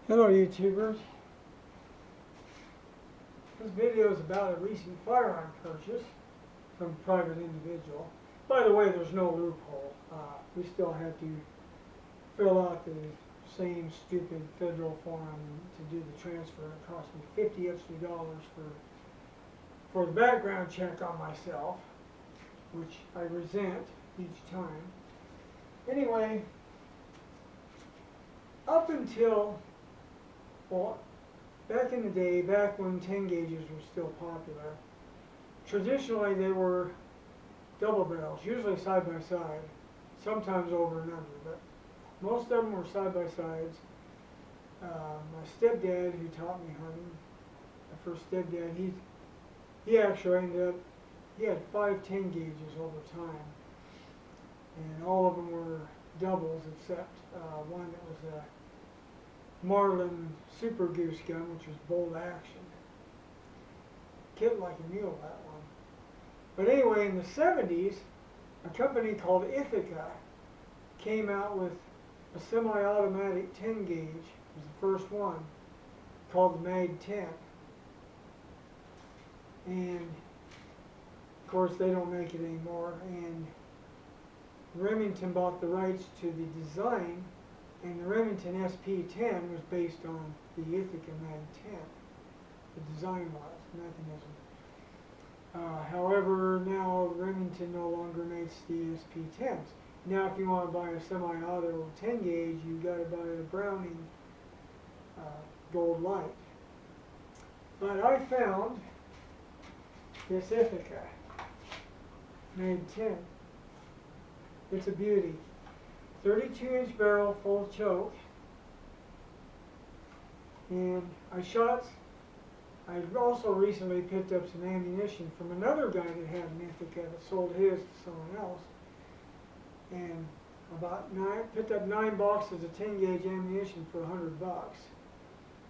Hello YouTubers. This video is about a recent firearm purchase from a private individual. By the way, there's no loophole. We still have to fill out the same stupid federal form to do the transfer. It cost me $50 extra for the background check on myself, which I resent each time. Anyway, up until, well, back in the day, back when 10 gauges were still popular, traditionally they were double barrels, usually side by side, sometimes over and under, but most of them were side by sides. My stepdad, who taught me hunting, my first stepdad, he actually ended up, he had 5 10 gauges over time, and all of them were doubles except one that was a Marlin Super Goose gun, which was bolt action. Kicked like a mule, that one. But anyway, in the 70s, a company called Ithaca came out with a semi-automatic 10 gauge. It was the first one, called the Mag 10. And of course they don't make it anymore, and Remington bought the rights to the design, and the Remington SP-10 was based on the Ithaca Mag 10, the design-wise mechanism. However, now Remington no longer makes the SP-10s. Now if you want to buy a semi-auto 10 gauge, you've got to buy a Browning Gold Light. But I found this Ithaca Mag 10. It's a beauty. 32-inch barrel, full choke. And I also recently picked up some ammunition from another guy that had an Ithaca that sold his to someone else. And picked up 9 boxes of 10 gauge ammunition for $100,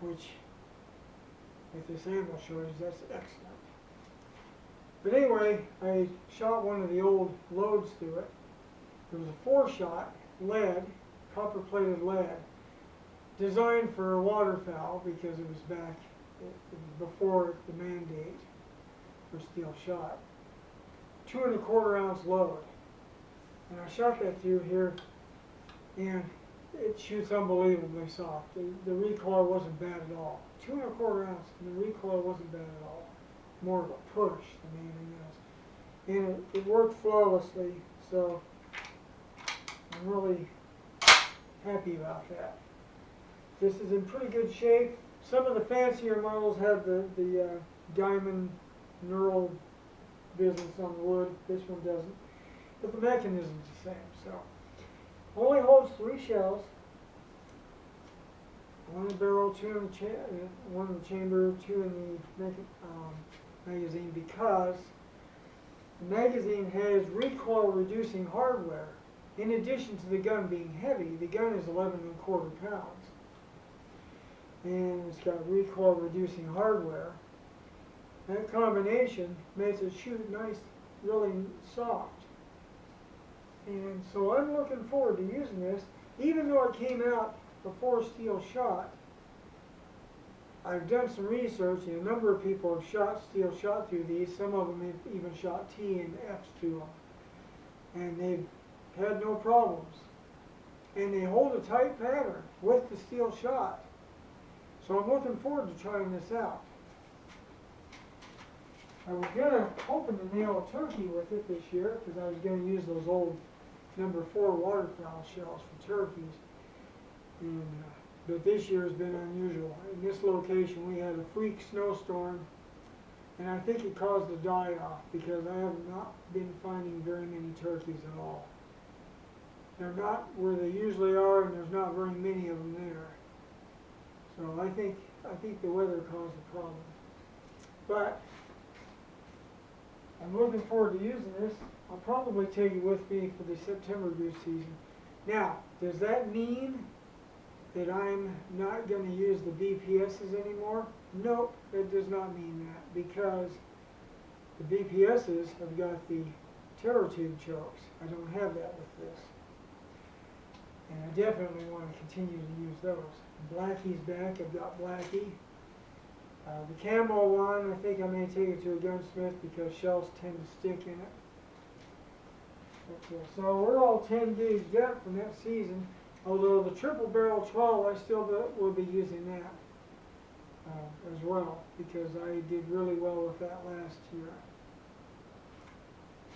which with this ammo shortage, that's excellent. But anyway, I shot one of the old loads through it. There was a 4-shot lead, copper-plated lead, designed for waterfowl because it was before the mandate for steel shot. 2 1/4 ounce load. And I shot that through here, and it shoots unbelievably soft. The recoil wasn't bad at all. 2 1/4 ounce, and the recoil wasn't bad at all. More of a push than anything else. And it worked flawlessly, so I'm really happy about that. This is in pretty good shape. Some of the fancier models have the diamond knurled business on the wood. This one doesn't. But the mechanism's the same. So only holds 3 shells. 1 in the barrel, 2 in the 1 in the chamber, 2 in the magazine, because the magazine has recoil reducing hardware. In addition to the gun being heavy, the gun is 11 1/4 pounds. And it's got recoil reducing hardware. That combination makes it shoot nice, really soft. And so I'm looking forward to using this. Even though it came out before steel shot, I've done some research, and a number of people have shot steel shot through these. Some of them have even shot T and Fs through them. And they've had no problems. And they hold a tight pattern with the steel shot. So I'm looking forward to trying this out. I was hoping to nail a turkey with it this year, because I was going to use those old number 4 waterfowl shells for turkeys. And, but this year has been unusual. In this location we had a freak snowstorm, and I think it caused a die-off, because I have not been finding very many turkeys at all. They're not where they usually are, and there's not very many of them there. So I think the weather caused the problem. But I'm looking forward to using this. I'll probably take it with me for the September goose season. Now, does that mean that I'm not going to use the BPSs anymore? Nope, it does not mean that, because the BPSs have got the terror tube chokes. I don't have that with this. And I definitely want to continue to use those. Blackie's back, I've got Blackie. The camo one, I think I may take it to a gunsmith because shells tend to stick in it. Okay, so we're all 10 gauge up from that season, although the triple barrel 12, I still will be using that as well, because I did really well with that last year.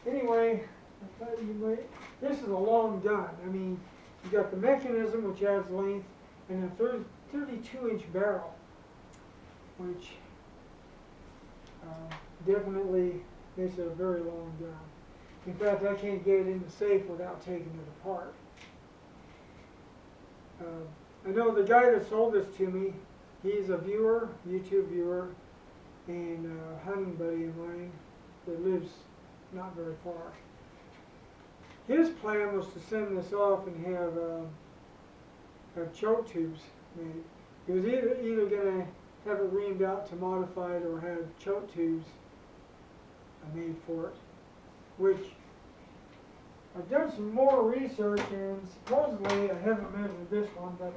Anyway, I thought you might, this is a long gun. I mean, you got the mechanism, which adds length, and a 32-inch barrel, which definitely makes it a very long gun. In fact, I can't get it in the safe without taking it apart. I know the guy that sold this to me, he's a viewer, YouTube viewer, and a hunting buddy of mine that lives not very far. His plan was to send this off and have choke tubes made. He was either going to have it reamed out to modify it or have choke tubes made for it, which I've done some more research, and supposedly, I haven't measured this one, but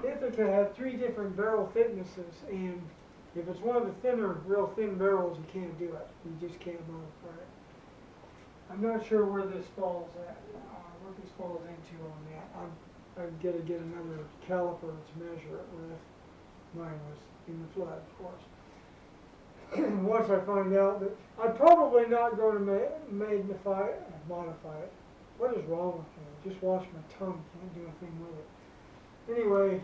Ithaca had 3 different barrel thicknesses, and if it's one of the thinner, real thin barrels, you can't do it. You just can't modify it. I'm not sure where this falls at, what this falls into on that. I've got to get another caliper to measure it with. Mine was in the flood, of course. Once I find out that I'm probably not going to modify it. What is wrong with me? I just washed my tongue, can't do a thing with it. Anyway,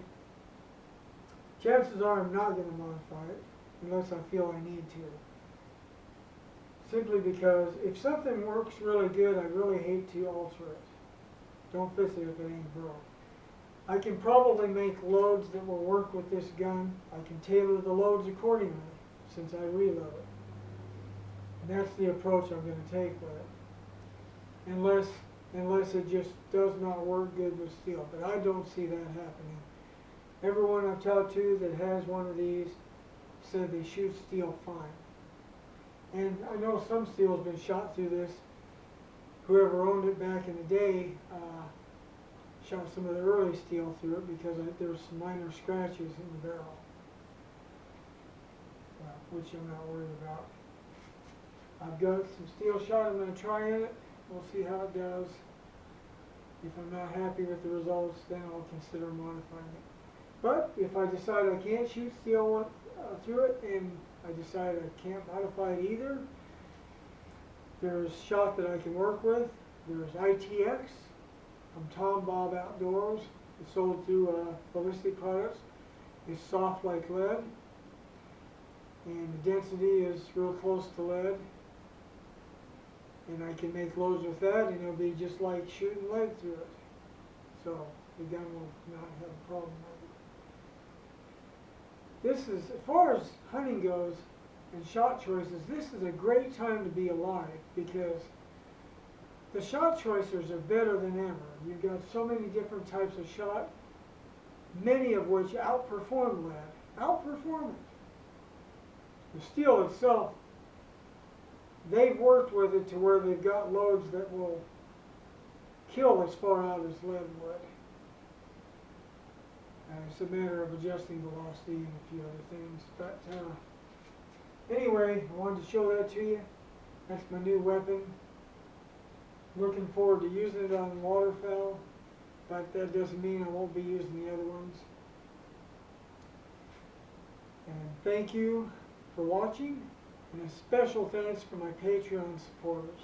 chances are I'm not going to modify it unless I feel I need to. Simply because if something works really good, I really hate to alter it. Don't fix it if it ain't broke. I can probably make loads that will work with this gun. I can tailor the loads accordingly, since I reload it. And that's the approach I'm going to take with it. Unless it just does not work good with steel. But I don't see that happening. Everyone I've talked to that has one of these said they shoot steel fine. And I know some steel has been shot through this. Whoever owned it back in the day shot some of the early steel through it because there were some minor scratches in the barrel. Which I'm not worried about. I've got some steel shot I'm going to try in it. We'll see how it does. If I'm not happy with the results, then I'll consider modifying it. But if I decide I can't shoot steel through it, and I decide I can't modify it either, there's shot that I can work with. There's ITX from Tom Bob Outdoors. It's sold through Ballistic Products. It's soft like lead, and the density is real close to lead. And I can make loads with that, and it'll be just like shooting lead through it. So the gun will not have a problem with it. This is, as far as hunting goes and shot choices, this is a great time to be alive because the shot choices are better than ever. You've got so many different types of shot, many of which outperform lead. Outperform it. The steel itself, they've worked with it to where they've got loads that will kill as far out as lead would. It's a matter of adjusting velocity and a few other things. But anyway, I wanted to show that to you. That's my new weapon. Looking forward to using it on waterfowl, but that doesn't mean I won't be using the other ones. And thank you for watching, and a special thanks for my Patreon supporters.